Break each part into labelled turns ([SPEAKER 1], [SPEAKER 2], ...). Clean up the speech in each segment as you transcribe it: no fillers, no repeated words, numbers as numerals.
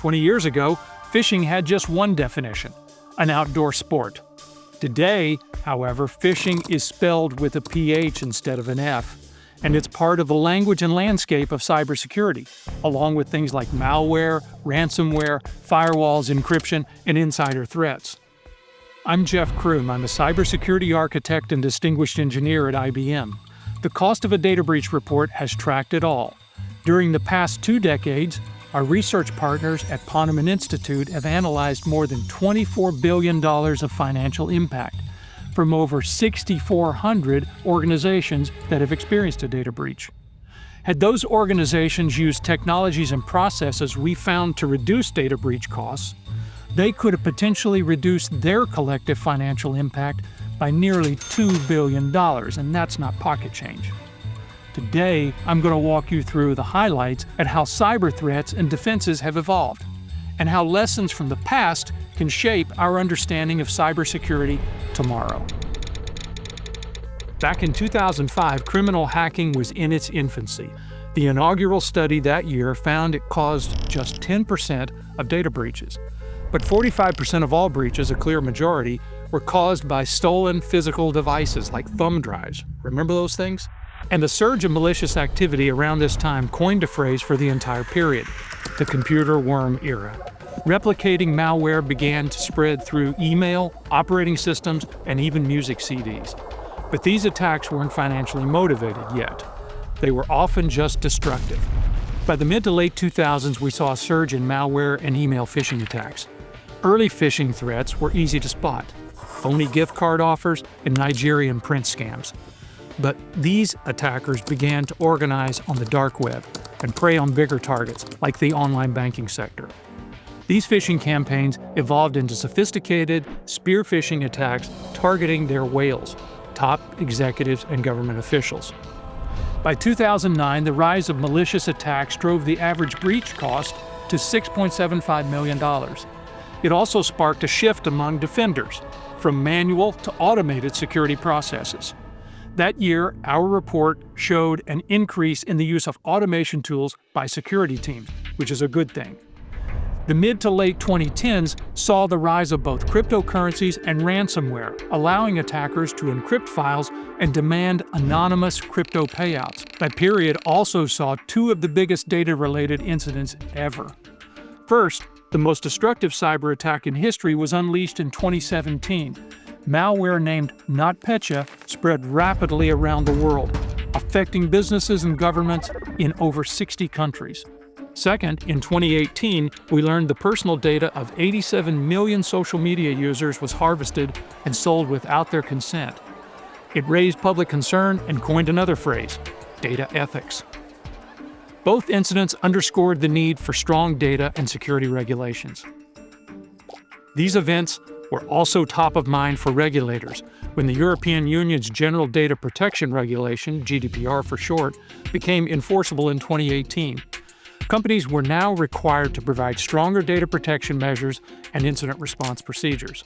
[SPEAKER 1] 20 years ago, phishing had just one definition: an outdoor sport. Today, however, phishing is spelled with a PH instead of an F, and it's part of the language and landscape of cybersecurity, along with things like malware, ransomware, firewalls, encryption, and insider threats. I'm Jeff Crume. I'm a cybersecurity architect and distinguished engineer at IBM. The cost of a data breach report has tracked it all. During the past 2 decades, our research partners at Ponemon Institute have analyzed more than $24 billion of financial impact from over 6,400 organizations that have experienced a data breach. Had those organizations used technologies and processes we found to reduce data breach costs, they could have potentially reduced their collective financial impact by nearly $2 billion, and that's not pocket change. Today, I'm going to walk you through the highlights at how cyber threats and defenses have evolved, and how lessons from the past can shape our understanding of cybersecurity tomorrow. Back in 2005, criminal hacking was in its infancy. The inaugural study that year found it caused just 10% of data breaches. But 45% of all breaches, a clear majority, were caused by stolen physical devices like thumb drives. Remember those things? And the surge of malicious activity around this time coined a phrase for the entire period: the computer worm era. Replicating malware began to spread through email, operating systems, and even music CDs. But these attacks weren't financially motivated yet. They were often just destructive. By the mid to late 2000s, we saw a surge in malware and email phishing attacks. Early phishing threats were easy to spot: phony gift card offers and Nigerian print scams. But these attackers began to organize on the dark web and prey on bigger targets, like the online banking sector. These phishing campaigns evolved into sophisticated spear phishing attacks targeting their whales, top executives and government officials. By 2009, the rise of malicious attacks drove the average breach cost to $6.75 million. It also sparked a shift among defenders, from manual to automated security processes. That year, our report showed an increase in the use of automation tools by security teams, which is a good thing. The mid to late 2010s saw the rise of both cryptocurrencies and ransomware, allowing attackers to encrypt files and demand anonymous crypto payouts. That period also saw 2 of the biggest data-related incidents ever. First, the most destructive cyber attack in history was unleashed in 2017. Malware named NotPetya spread rapidly around the world, affecting businesses and governments in over 60 countries. Second, in 2018, we learned the personal data of 87 million social media users was harvested and sold without their consent. It raised public concern and coined another phrase: data ethics. Both incidents underscored the need for strong data and security regulations. These events were also top of mind for regulators when the European Union's General Data Protection Regulation, GDPR for short, became enforceable in 2018. Companies were now required to provide stronger data protection measures and incident response procedures.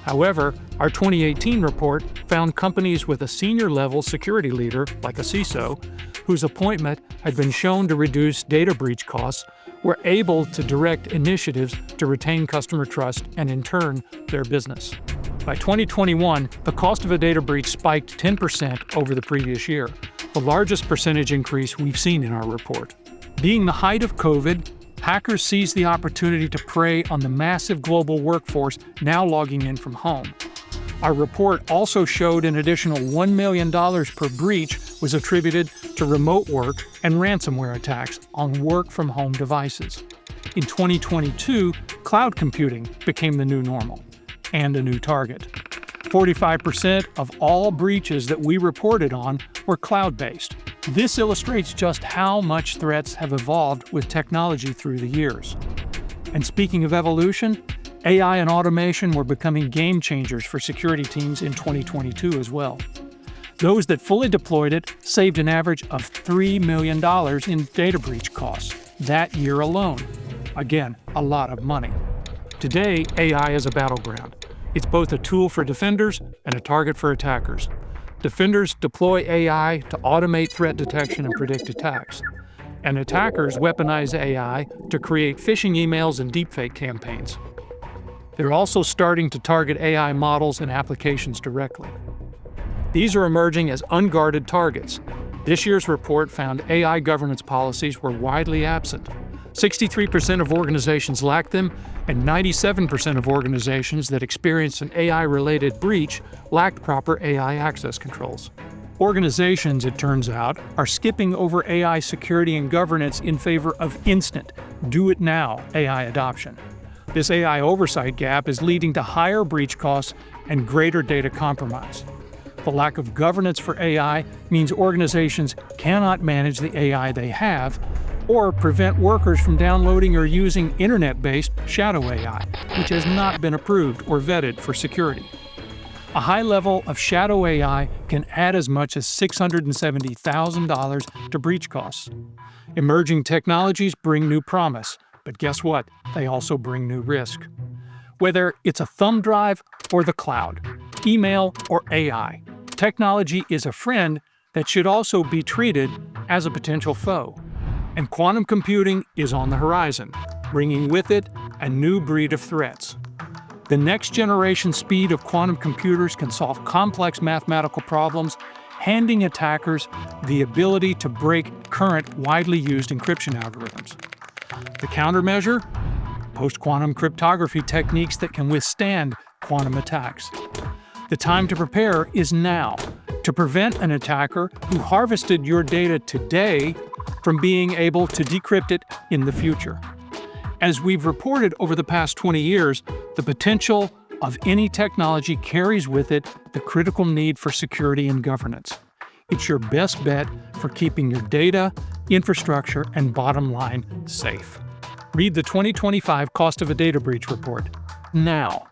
[SPEAKER 1] However, our 2018 report found companies with a senior-level security leader, like a CISO, whose appointment had been shown to reduce data breach costs, were able to direct initiatives to retain customer trust and, in turn, their business. By 2021, the cost of a data breach spiked 10% over the previous year, the largest percentage increase we've seen in our report. Being the height of COVID, hackers seized the opportunity to prey on the massive global workforce now logging in from home. Our report also showed an additional $1 million per breach was attributed to remote work and ransomware attacks on work-from-home devices. In 2022, cloud computing became the new normal and a new target. 45% of all breaches that we reported on were cloud-based. This illustrates just how much threats have evolved with technology through the years. And speaking of evolution, AI and automation were becoming game changers for security teams in 2022 as well. Those that fully deployed it saved an average of $3 million in data breach costs that year alone. Again, a lot of money. Today, AI is a battleground. It's both a tool for defenders and a target for attackers. Defenders deploy AI to automate threat detection and predict attacks. and attackers weaponize AI to create phishing emails and deepfake campaigns. They're also starting to target AI models and applications directly. These are emerging as unguarded targets. This year's report found AI governance policies were widely absent. 63% of organizations lacked them, and 97% of organizations that experienced an AI-related breach lacked proper AI access controls. Organizations, it turns out, are skipping over AI security and governance in favor of instant, do-it-now AI adoption. This AI oversight gap is leading to higher breach costs and greater data compromise. The lack of governance for AI means organizations cannot manage the AI they have, or prevent workers from downloading or using internet-based shadow AI, which has not been approved or vetted for security. A high level of shadow AI can add as much as $670,000 to breach costs. Emerging technologies bring new promise, but guess what? They also bring new risk. Whether it's a thumb drive or the cloud, email or AI, technology is a friend that should also be treated as a potential foe. And quantum computing is on the horizon, bringing with it a new breed of threats. The next generation speed of quantum computers can solve complex mathematical problems, handing attackers the ability to break current widely used encryption algorithms. The countermeasure? Post-quantum cryptography techniques that can withstand quantum attacks. The time to prepare is now, to prevent an attacker who harvested your data today from being able to decrypt it in the future. As we've reported over the past 20 years, the potential of any technology carries with it the critical need for security and governance. It's your best bet for keeping your data, infrastructure, and bottom line safe. Read the 2025 Cost of a Data Breach report now.